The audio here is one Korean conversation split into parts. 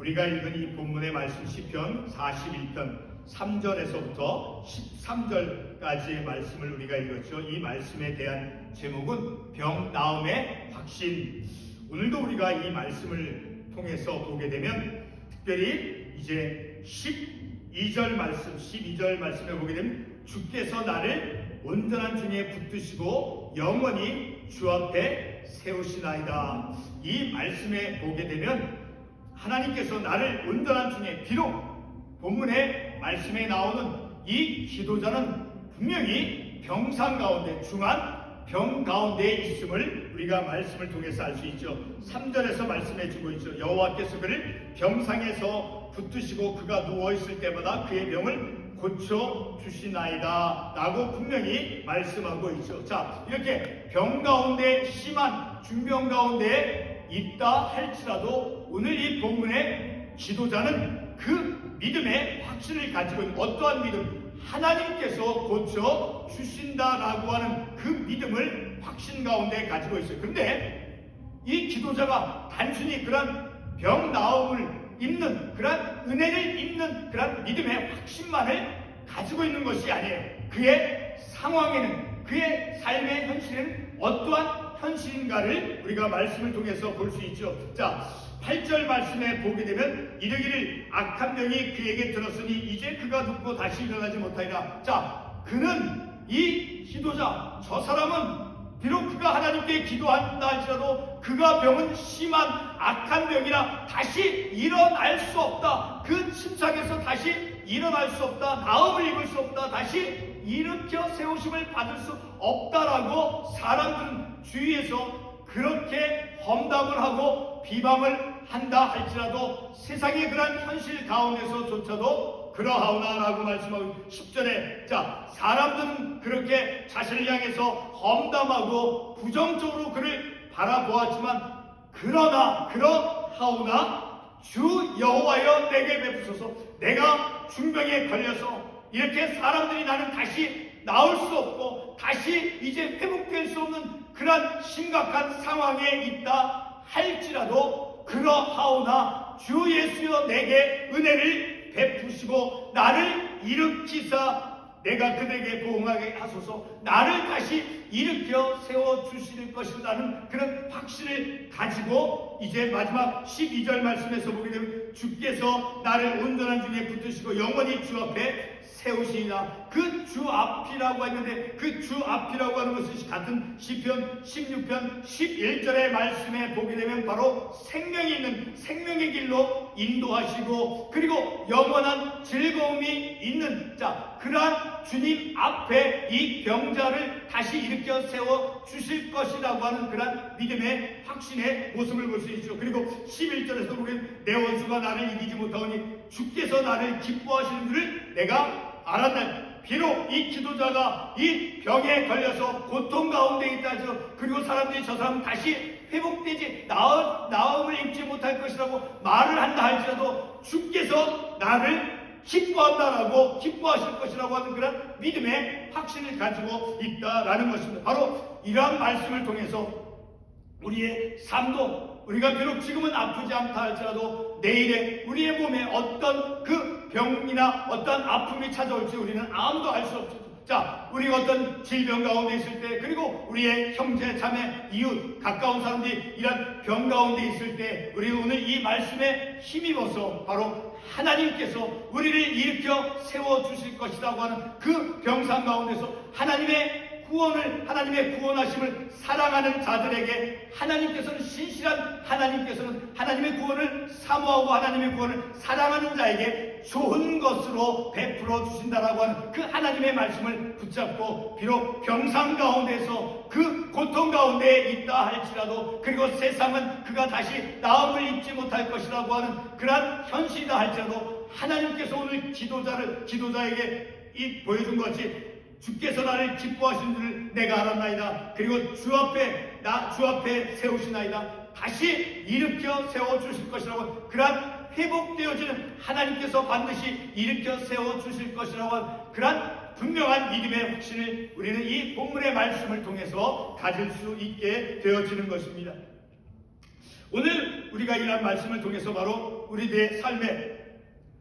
우리가 읽은 이 본문의 말씀 시편 41편 3절에서부터 13절까지의 말씀을 우리가 읽었죠. 이 말씀에 대한 제목은 병 나음의 확신. 오늘도 우리가 이 말씀을 통해서 보게 되면 특별히 이제 12절 말씀에 보게 되면 주께서 나를 온전한 중에 붙드시고 영원히 주 앞에 세우시나이다. 이 말씀에 보게 되면 하나님께서 나를 온전한 중에, 비록 본문의 말씀에 나오는 이 기도자는 분명히 병상 가운데, 중한 병 가운데 있음을 우리가 말씀을 통해서 알 수 있죠. 3절에서 말씀해 주고 있죠. 여호와께서 그를 병상에서 붙드시고 그가 누워있을 때마다 그의 병을 고쳐 주시나이다 라고 분명히 말씀하고 있죠. 자, 이렇게 병 가운데, 심한 중병 가운데 있다 할지라도 오늘 이 본문의 기도자는 그 믿음의 확신을 가지고 있는, 어떠한 믿음? 하나님께서 고쳐 주신다라고 하는 그 믿음을 확신 가운데 가지고 있어요. 그런데 이 기도자가 단순히 그런 병 나음을 입는, 그런 은혜를 입는 그런 믿음의 확신만을 가지고 있는 것이 아니에요. 그의 상황에는, 그의 삶의 현실은 어떠한 현실인가를 우리가 말씀을 통해서 볼 수 있죠. 자, 8절 말씀에 보게 되면 이르기를 악한 병이 그에게 들었으니 이제 그가 눕고 다시 일어나지 못하리라. 자, 그는, 이 기도자, 저 사람은 비록 그가 하나님께 기도한다 할지라도 그가 병은 심한 악한 병이라 다시 일어날 수 없다. 그 침상에서 다시 일어날 수 없다. 나음을 입을 수 없다. 다시 일으켜 세우심을 받을 수 없다라고 사람들은 주위에서 그렇게 험담을 하고 비방을 한다 할지라도 세상의 그런 현실 가운데서조차도 그러하오나 라고 말씀하고 10절에, 자, 사람들은 그렇게 자신을 향해서 험담하고 부정적으로 그를 바라보았지만 그러하오나 주 여호와여 내게 베푸소서. 내가 중병에 걸려서 이렇게 사람들이 나는 다시 나올 수 없고 다시 이제 회복될 수 없는 그런 심각한 상황에 있다 할지라도 그러하오나 주 예수여 내게 은혜를 베푸시고 나를 일으키사 내가 그들에게 보응하게 하소서. 나를 다시 일으켜 세워주실 것이라는 그런 확신을 가지고 이제 마지막 12절 말씀에서 보게 되면 주께서 나를 온전한 중에 붙드시고 영원히 주 앞에 세우시니라. 그 주 앞이라고 했는데 그 주 앞이라고 하는 것은 같은 시편 16편 11절의 말씀에 보게 되면 바로 생명이 있는, 생명의 길로 인도하시고 그리고 영원한 즐거움이 있는, 자, 그러한 주님 앞에 이 병자를 다시 일으켜 세워 주실 것이라고 하는 그러한 믿음의 확신의 모습을 볼 수 있죠. 그리고 11절에서 보면 내 원수가 나를 이기지 못하오니 주께서 나를 기뻐하시는 줄을 내가 알았다. 비록 이 기도자가 이 병에 걸려서 고통 가운데 있다 해서, 그리고 사람들이 저 사람 다시 회복되지, 나음을 입지 못할 것이라고 말을 한다 할지라도 주께서 나를 기뻐한다라고, 기뻐하실 것이라고 하는 그런 믿음의 확신을 가지고 있다라는 것입니다. 바로 이러한 말씀을 통해서 우리의 삶도, 우리가 비록 지금은 아프지 않다 할지라도 내일에 우리의 몸에 어떤 그 병이나 어떤 아픔이 찾아올지 우리는 아무도 알 수 없죠. 자, 우리가 어떤 질병 가운데 있을 때, 그리고 우리의 형제, 자매, 이웃, 가까운 사람들이 이런 병 가운데 있을 때 우리는 오늘 이 말씀에 힘입어서 바로 하나님께서 우리를 일으켜 세워주실 것이라고 하는 그 병상 가운데서 하나님의 구원하심을 사랑하는 자들에게 하나님께서는 신실한 하나님께서는 하나님의 구원을 사모하고 하나님의 구원을 사랑하는 자에게 좋은 것으로 베풀어 주신다라고 하는 그 하나님의 말씀을 붙잡고 비록 병상 가운데서 그 고통 가운데 있다 할지라도, 그리고 세상은 그가 다시 나음을 입지 못할 것이라고 하는 그러한 현실이다 할지라도 하나님께서 오늘 기도자에게 보여준 것이 주께서 나를 기뻐하신 줄을 내가 알았나이다. 그리고 주 앞에 세우시나이다. 다시 일으켜 세워주실 것이라고, 그러한 회복되어지는 하나님께서 반드시 일으켜 세워주실 것이라고 하는 그러한 분명한 믿음의 확신을 우리는 이 본문의 말씀을 통해서 가질 수 있게 되어지는 것입니다. 오늘 우리가 이런 말씀을 통해서 바로 우리들의 삶에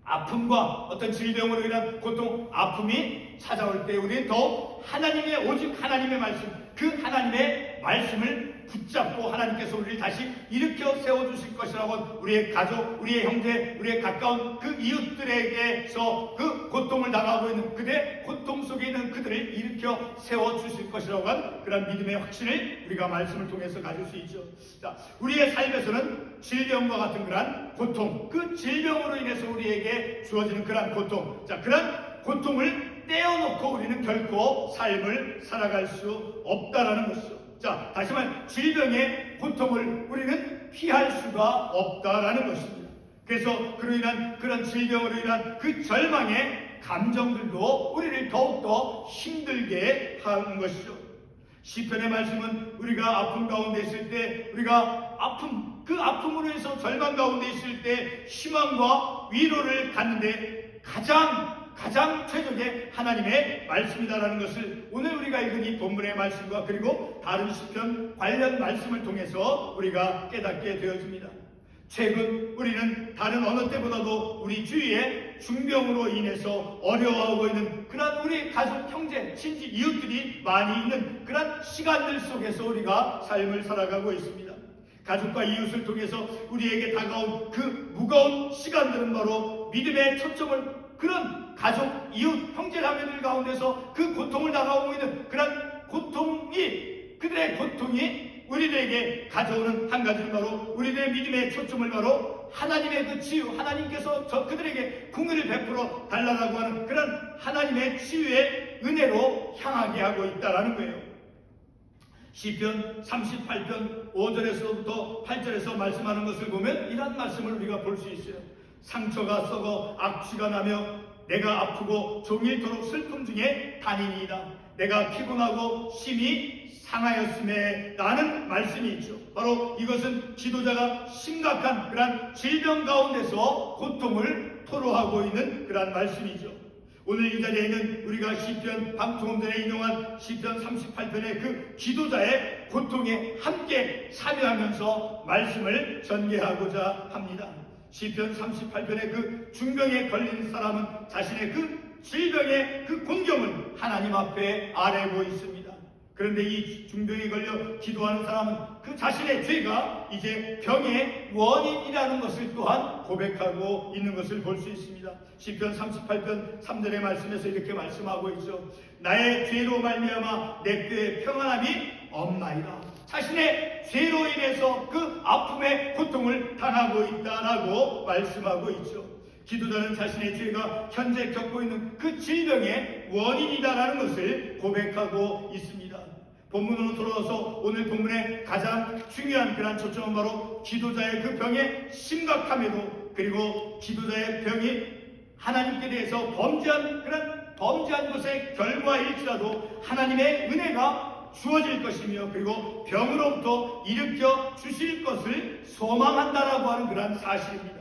아픔과 어떤 질병으로 인한 고통, 아픔이 찾아올 때 우리는 더욱 하나님의, 오직 하나님의 말씀, 그 하나님의 말씀을 붙잡고 하나님께서 우리를 다시 일으켜 세워주실 것이라고, 우리의 가족, 우리의 형제, 우리의 가까운 그 이웃들에게서 그 고통을 당하고 있는 그들의 고통 속에 있는 그들을 일으켜 세워주실 것이라고 한 그런 믿음의 확신을 우리가 말씀을 통해서 가질 수 있죠. 자, 우리의 삶에서는 질병과 같은 그러한 고통, 그 질병으로 인해서 우리에게 주어지는 그러한 고통, 자, 그런 고통을 떼어놓고 우리는 결코 삶을 살아갈 수 없다라는 것이죠. 자, 다시 말해 질병의 고통을 우리는 피할 수가 없다라는 것입니다. 그래서 그로 인한 그런 질병으로 인한 그 절망의 감정들도 우리를 더욱더 힘들게 하는 것이죠. 시편의 말씀은 우리가 아픔 가운데 있을 때, 우리가 그 아픔으로 해서 절망 가운데 있을 때 희망과 위로를 갖는데 가장 최적의 하나님의 말씀이다라는 것을 오늘 우리가 읽은 이 본문의 말씀과 그리고 다른 시편 관련 말씀을 통해서 우리가 깨닫게 되어집니다. 최근 우리는 다른 어느 때보다도 우리 주위에 중병으로 인해서 어려워하고 있는 그런 우리 가족, 형제, 친지, 이웃들이 많이 있는 그런 시간들 속에서 우리가 삶을 살아가고 있습니다. 가족과 이웃을 통해서 우리에게 다가온 그 무거운 시간들은 바로 믿음의 초점을, 그런 가족, 이웃, 형제자매들 가운데서 그 고통을 당하고 있는 그런 고통이, 그들의 고통이 우리들에게 가져오는 한 가지는 바로 우리들의 믿음의 초점을 바로 하나님의 그 치유, 하나님께서 그들에게 궁유를 베풀어 달라고 하는 그런 하나님의 치유의 은혜로 향하게 하고 있다라는 거예요. 시편 38편 5절에서부터 8절에서 말씀하는 것을 보면 이런 말씀을 우리가 볼 수 있어요. 상처가 썩어 악취가 나며 내가 아프고 종일토록 슬픔 중에 다니니이다. 내가 피곤하고 심히 상하였음에 라는 말씀이 있죠. 바로 이것은 지도자가 심각한 그러한 질병 가운데서 고통을 토로하고 있는 그러한 말씀이죠. 오늘 이 자리에 있는 우리가 시편, 방금 전에 인용한 시편 38편의 그 지도자의 고통에 함께 참여하면서 말씀을 전개하고자 합니다. 시편 38편의 그 중병에 걸린 사람은 자신의 그 질병의 그 공경을 하나님 앞에 아뢰고 있습니다. 그런데 이 중병에 걸려 기도하는 사람은 그 자신의 죄가 이제 병의 원인이라는 것을 또한 고백하고 있는 것을 볼 수 있습니다. 시편 38편 3절의 말씀에서 이렇게 말씀하고 있죠. 나의 죄로 말미암아 내 뼈에 평안함이 없나이다. 자신의 죄로 인해서 그 아픔의 고통을 당하고 있다라고 말씀하고 있죠. 기도자는 자신의 죄가 현재 겪고 있는 그 질병의 원인이다라는 것을 고백하고 있습니다. 본문으로 돌아와서 오늘 본문의 가장 중요한 그런 초점은 바로 기도자의 그 병의 심각함에도, 그리고 기도자의 병이 하나님께 대해서 범죄한 것의 결과일지라도 하나님의 은혜가 주어질 것이며, 그리고 병으로부터 일으켜 주실 것을 소망한다라고 하는 그런 사실입니다.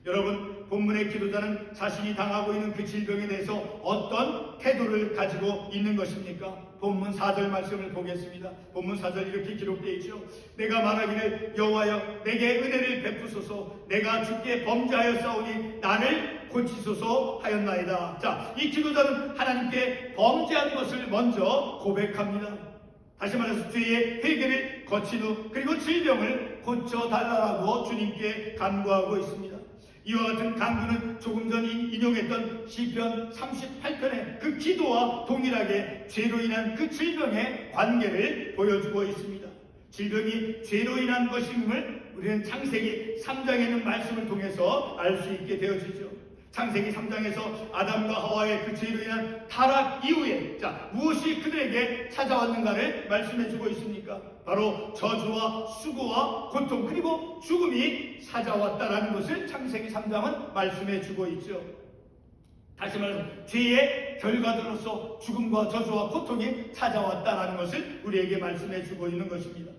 여러분, 본문의 기도자는 자신이 당하고 있는 그 질병에 대해서 어떤 태도를 가지고 있는 것입니까? 본문 4절 말씀을 보겠습니다. 본문 4절 이렇게 기록되어 있죠. 내가 말하기를 여호와여 내게 은혜를 베푸소서, 내가 주께 범죄하였사오니 나를 고치소서 하였나이다. 자, 이 기도자는 하나님께 범죄한 것을 먼저 고백합니다. 다시 말해서 죄의 회개를 거친 후 그리고 질병을 고쳐달라고 주님께 간구하고 있습니다. 이와 같은 간구는 조금 전 인용했던 시편 38편의 그 기도와 동일하게 죄로 인한 그 질병의 관계를 보여주고 있습니다. 질병이 죄로 인한 것임을 우리는 창세기 3장에 있는 말씀을 통해서 알 수 있게 되어지죠. 창세기 3장에서 아담과 하와의 그 죄로 인한 타락 이후에 무엇이 그들에게 찾아왔는가를 말씀해주고 있습니까? 바로 저주와 수고와 고통 그리고 죽음이 찾아왔다라는 것을 창세기 3장은 말씀해주고 있죠. 다시 말해서 죄의 결과들로서 죽음과 저주와 고통이 찾아왔다라는 것을 우리에게 말씀해주고 있는 것입니다.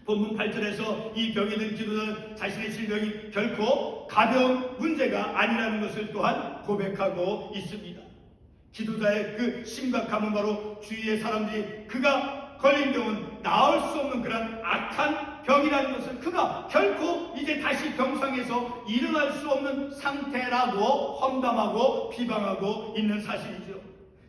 본문 8절에서 이 병이 든 기도자는 자신의 질병이 결코 가벼운 문제가 아니라는 것을 또한 고백하고 있습니다. 기도자의 그 심각함은 바로 주위의 사람들이 그가 걸린 병은 나을 수 없는 그런 악한 병이라는 것을 그가 결코 이제 다시 병상에서 일어날 수 없는 상태라고 험담하고 비방하고 있는 사실이죠.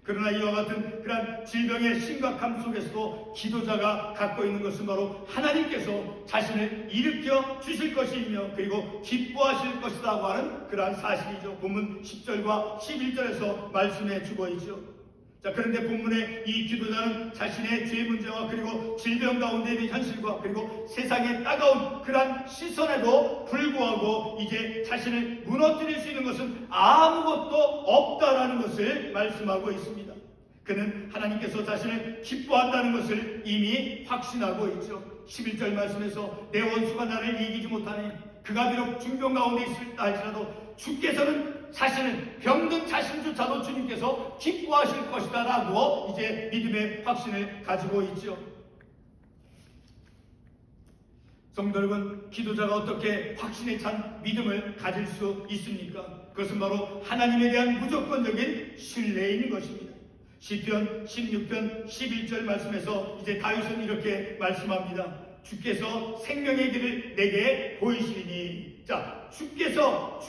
그러나 이와 같은 그런 질병의 심각함 속에서도 기도자가 갖고 있는 것은 바로 하나님께서 자신을 일으켜 주실 것이며 그리고 기뻐하실 것이라고 하는 그러한 사실이죠. 본문 10절과 11절에서 말씀해 주고 있죠. 자, 그런데 본문의 이 기도자는 자신의 죄 문제와 그리고 질병 가운데 있는 현실과 그리고 세상의 따가운 그러한 시선에도 불구하고 이제 자신을 무너뜨릴 수 있는 것은 아무것도 없다라는 것을 말씀하고 있습니다. 그는 하나님께서 자신을 기뻐한다는 것을 이미 확신하고 있죠. 11절 말씀에서 내 원수가 나를 이기지 못하니 그가 비록 중병 가운데 있을다 할지라도 주께서는 자신을 병든 자신조차도 주님께서 기뻐하실 것이다 라고 이제 믿음의 확신을 가지고 있죠. 성도 여러분, 기도자가 어떻게 확신에 찬 믿음을 가질 수 있습니까? 그것은 바로 하나님에 대한 무조건적인 신뢰인 것입니다. 시편 16편 11절 말씀에서 이제 다윗은 이렇게 말씀합니다. 주께서 생명의 길을 내게 보이시리니, 자, 주께서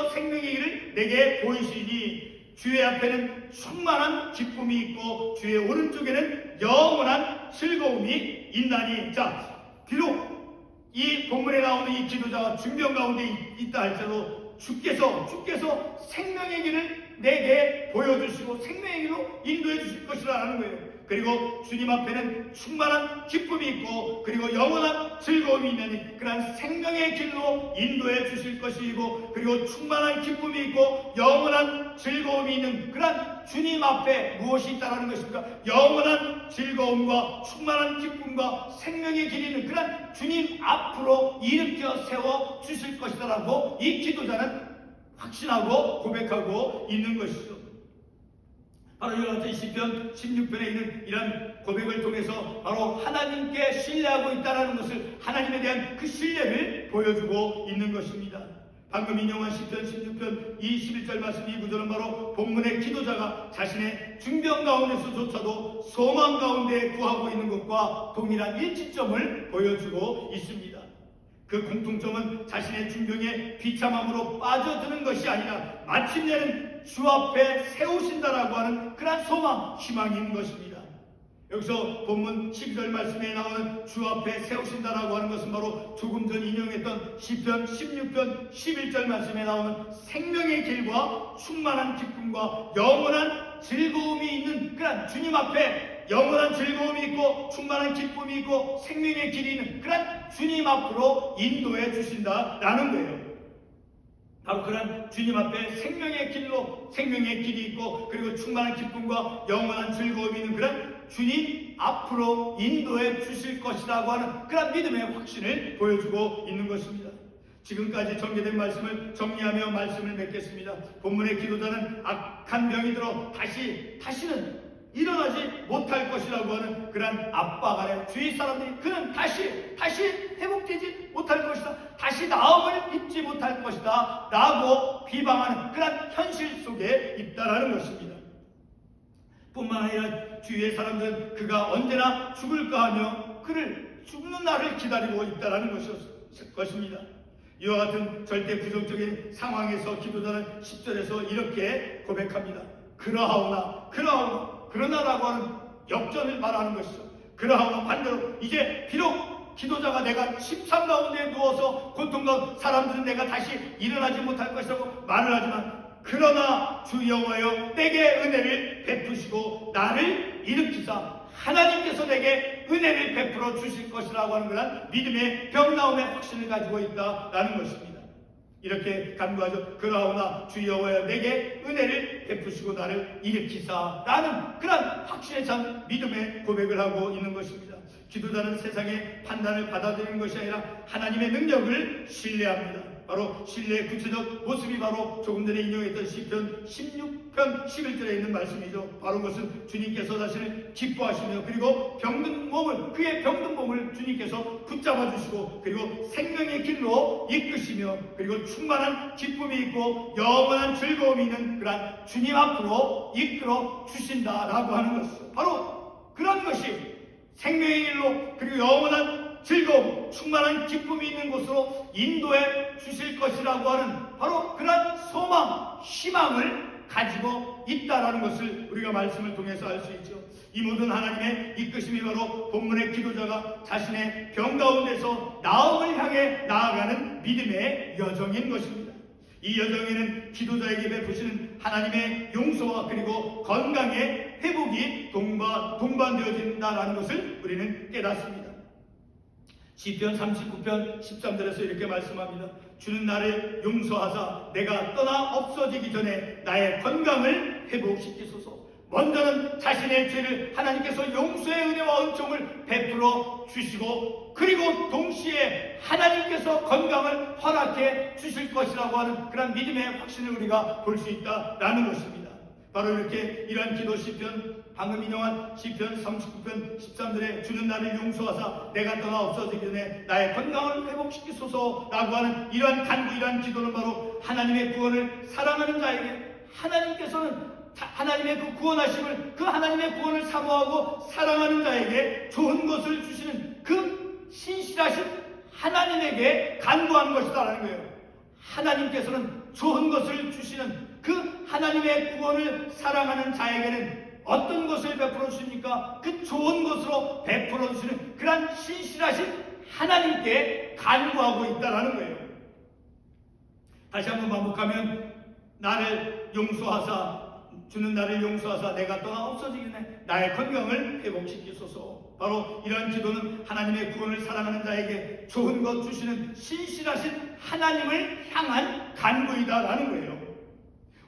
생명의 길을 내게 보이시리니 주의 앞에는 충만한 기쁨이 있고 주의 오른쪽에는 영원한 즐거움이 있나니. 자, 비록 이 본문에 나오는 이 기도자가 중병 가운데 있다 할지라도 주께서 생명의 길을 내게 보여주시고 생명의 길로 인도해 주실 것이라는 거예요. 그리고 주님 앞에는 충만한 기쁨이 있고 그리고 영원한 즐거움이 있는 그러한 생명의 길로 인도해 주실 것이고 그리고 충만한 기쁨이 있고 영원한 즐거움이 있는 그러한 주님 앞에 무엇이 있다는 것입니까? 영원한 즐거움과 충만한 기쁨과 생명의 길이 있는 그러한 주님 앞으로 일으켜 세워 주실 것이다라고 이 기도자는 확신하고 고백하고 있는 것이죠. 바로 이와 같은 시편 16편에 있는 이런 고백을 통해서 바로 하나님께 신뢰하고 있다는 것을 하나님에 대한 그 신뢰를 보여주고 있는 것입니다. 방금 인용한 시편 16편 21절 말씀 이 구절은 바로 본문의 기도자가 자신의 중병 가운데서조차도 소망 가운데 구하고 있는 것과 동일한 일치점을 보여주고 있습니다. 그 공통점은 자신의 중병에 비참함으로 빠져드는 것이 아니라 마침내는 주 앞에 세우신다라고 하는 그런 소망, 희망인 것입니다. 여기서 본문 12절 말씀에 나오는 주 앞에 세우신다라고 하는 것은 바로 조금 전 인용했던 시편 16편 11절 말씀에 나오는 생명의 길과 충만한 기쁨과 영원한 즐거움이 있는 그런 주님 앞에 영원한 즐거움이 있고 충만한 기쁨이 있고 생명의 길이 있는 그런 주님 앞으로 인도해 주신다라는 거예요. 바로 그런 주님 앞에 생명의 길이 있고 그리고 충만한 기쁨과 영원한 즐거움이 있는 그런 주님 앞으로 인도해 주실 것이라고 하는 그런 믿음의 확신을 보여주고 있는 것입니다. 지금까지 전개된 말씀을 정리하며 말씀을 맺겠습니다. 본문의 기도자는 악한 병이 들어 다시는 일어나지 못할 것이라고 하는 그런 압박 아래 주위 사람들이 그는 다시 회복되지 못할 것이다, 다시 나음을 입지 못할 것이다 라고 비방하는 그런 현실 속에 있다라는 것입니다. 뿐만 아니라 주위의 사람들은 그가 언제나 죽을까 하며 그를 죽는 날을 기다리고 있다라는 것입니다. 이와 같은 절대 부정적인 상황에서 기도자는 10절에서 이렇게 고백합니다. 그러나라고 하는 역전을 말하는 것이죠. 그러하고 반대로 이제 비록 기도자가 내가 침상 가운데 누워서 고통과 사람들은 내가 다시 일어나지 못할 것이라고 말을 하지만 그러나 주 여호와여 내게 은혜를 베푸시고 나를 일으키사 하나님께서 내게 은혜를 베풀어 주실 것이라고 하는 그런 믿음의 병나음의 확신을 가지고 있다라는 것입니다. 이렇게 간구하죠. 그러나 주 여호와여 내게 은혜를 베푸시고 나를 일으키사 라는 그런 확신에 찬 믿음의 고백을 하고 있는 것입니다. 기도자는 세상의 판단을 받아들이는 것이 아니라 하나님의 능력을 신뢰합니다. 바로 신뢰의 구체적 모습이 바로 조금 전에 인용했던 시편 16편 11절에 있는 말씀이죠. 바로 그것은 주님께서 자신을 기뻐하시며 그리고 그의 병든 몸을 주님께서 붙잡아 주시고 그리고 생명의 길로 이끄시며 그리고 충만한 기쁨이 있고 영원한 즐거움이 있는 그러한 주님 앞으로 이끌어 주신다라고 하는 것이죠. 바로 그런 것이 생명의 길로 그리고 영원한 즐거움, 충만한 기쁨이 있는 곳으로 인도해 주실 것이라고 하는 바로 그런 소망, 희망을 가지고 있다라는 것을 우리가 말씀을 통해서 알 수 있죠. 이 모든 하나님의 이끄심이 바로 본문의 기도자가 자신의 병 가운데서 나음을 향해 나아가는 믿음의 여정인 것입니다. 이 여정에는 기도자에게 베푸시는 하나님의 용서와 그리고 건강의 회복이 동반되어진다라는 것을 우리는 깨닫습니다. 시편 39편 13절에서 이렇게 말씀합니다. 주는 나를 용서하사 내가 떠나 없어지기 전에 나의 건강을 회복시키소서. 먼저는 자신의 죄를 하나님께서 용서의 은혜와 은총을 베풀어 주시고 그리고 동시에 하나님께서 건강을 허락해 주실 것이라고 하는 그런 믿음의 확신을 우리가 볼 수 있다라는 것입니다. 바로 이렇게 이러한 기도 시편, 방금 인용한 시편 39편 13절에 주는 나를 용서하사 내가 떠나 없어지기 전에 나의 건강을 회복시키소서라고 하는 이러한 간구, 이러한 기도는 바로 하나님의 구원을 사랑하는 자에게 하나님께서는 하나님의 그 구원하심을, 그 하나님의 구원을 사모하고 사랑하는 자에게 좋은 것을 주시는 그 신실하신 하나님에게 간구하는 것이다라는 거예요. 하나님께서는 좋은 것을 주시는 그 하나님의 구원을 사랑하는 자에게는 어떤 것을 베풀어 주십니까? 그 좋은 것으로 베풀어 주시는 그러한 신실하신 하나님께 간구하고 있다라는 거예요. 다시 한번 반복하면 나를 용서하사 주는 나를 용서하사 내가 떠나 없어지기 전에 나의 건강을 회복시키소서. 바로 이러한 기도는 하나님의 구원을 사랑하는 자에게 좋은 것 주시는 신실하신 하나님을 향한 간구이다라는 거예요.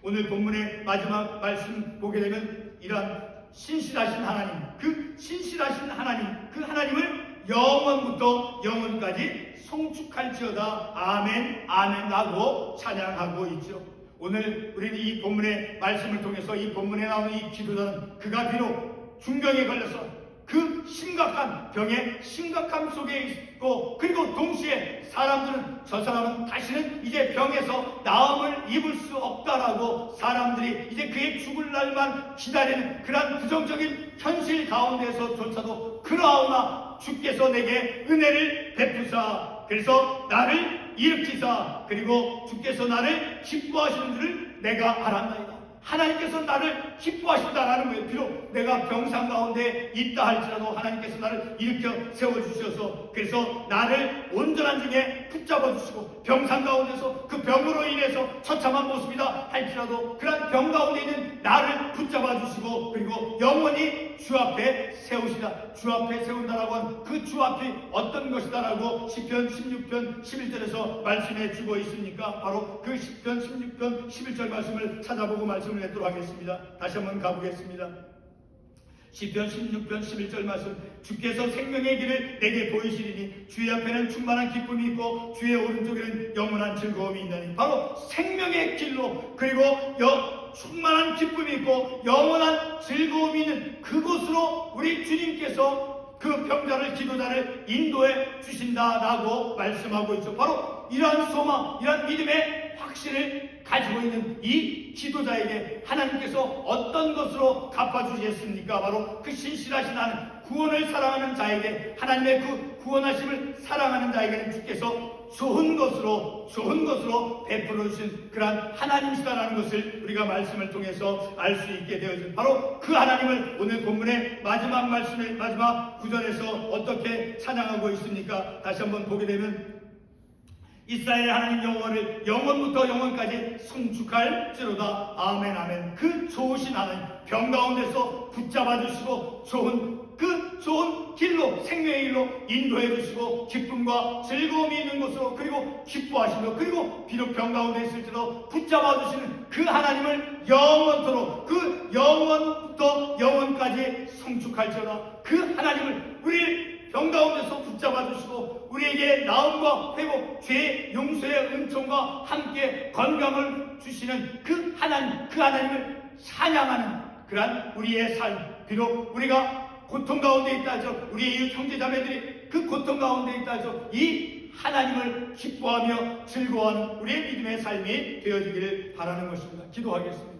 오늘 본문의 마지막 말씀 보게 되면 이러한 신실하신 하나님, 그 신실하신 하나님, 그 하나님을 영원부터 영원까지 송축할지어다 아멘 아멘 하고 찬양하고 있죠. 오늘 우리는 이 본문의 말씀을 통해서 이 본문에 나오는 이 기도자는 그가 비록 중병에 걸려서 그 심각한 병의 심각함 속에 있고 그리고 동시에 사람들은 저 사람은 다시는 이제 병에서 나음을 입을 수 없다라고 사람들이 이제 그의 죽을 날만 기다리는 그런 부정적인 현실 가운데서조차도 그러하오나 주께서 내게 은혜를 베푸사 그래서 나를 일으키사 그리고 주께서 나를 기뻐하시는 줄을 내가 알았나이다. 하나님께서 나를 기뻐하신다라는 거예요. 비록 내가 병상 가운데 있다 할지라도 하나님께서 나를 일으켜 세워주셔서 그래서 나를 온전한 중에 붙잡아 주시고 병상 가운데서 그 병으로 인해서 처참한 모습이다 할지라도 그런 병 가운데 있는 나를 붙잡아 주시고 그리고 영원히 주 앞에 세우시다. 주 앞에 세운다라고 하는 그 주 앞이 어떤 것이다라고 시편 16편 11절에서 말씀해 주고 있으니까 바로 그 시편 16편 11절 말씀을 찾아보고 말씀을 맺도록 하겠습니다. 다시 한번 가보겠습니다. 시편 16편 11절 말씀 주께서 생명의 길을 내게 보이시리니 주의 앞에는 충만한 기쁨이 있고 주의 오른쪽에는 영원한 즐거움이 있나니 바로 생명의 길로 그리고 충만한 기쁨이 있고 영원한 즐거움이 있는 그곳으로 우리 주님께서 그 병자를 기도자를 인도해 주신다라고 말씀하고 있죠. 바로 이러한 소망, 이러한 믿음의 확신을 가지고 있는 이 기도자에게 하나님께서 어떤 것으로 갚아주시겠습니까? 바로 그 신실하신 하나님, 구원을 사랑하는 자에게 하나님의 그 구원하심을 사랑하는 자에게는 주께서 좋은 것으로 베풀어 주신 그러한 하나님이시다라는 것을 우리가 말씀을 통해서 알 수 있게 되어진 바로 그 하나님을 오늘 본문의 마지막 말씀의 마지막 구절에서 어떻게 찬양하고 있습니까? 다시 한번 보게 되면 이스라엘의 하나님 여호와를 영원부터 영원까지 송축할지로다 아멘 아멘. 그 좋으신 하나님 병 가운데서 붙잡아 주시고 좋은 길로 생명의 길로 인도해 주시고 기쁨과 즐거움이 있는 곳으로 그리고 기뻐하시며 그리고 비록 병 가운데 있을지라도 붙잡아 주시는 그 하나님을 영원토록 그 영원부터 영원까지 송축할지로다. 그 하나님을 우리 병 가운데서 붙잡아 주시고 우리에게 나음과 회복, 죄 용서의 은총과 함께 건강을 주시는 그 하나님을 찬양하는 그러한 우리의 삶. 비록 우리가 고통 가운데 있다 하죠. 우리 형제 자매들이 그 고통 가운데 있다 하죠. 이 하나님을 기뻐하며 즐거워하는 우리의 믿음의 삶이 되어지기를 바라는 것입니다. 기도하겠습니다.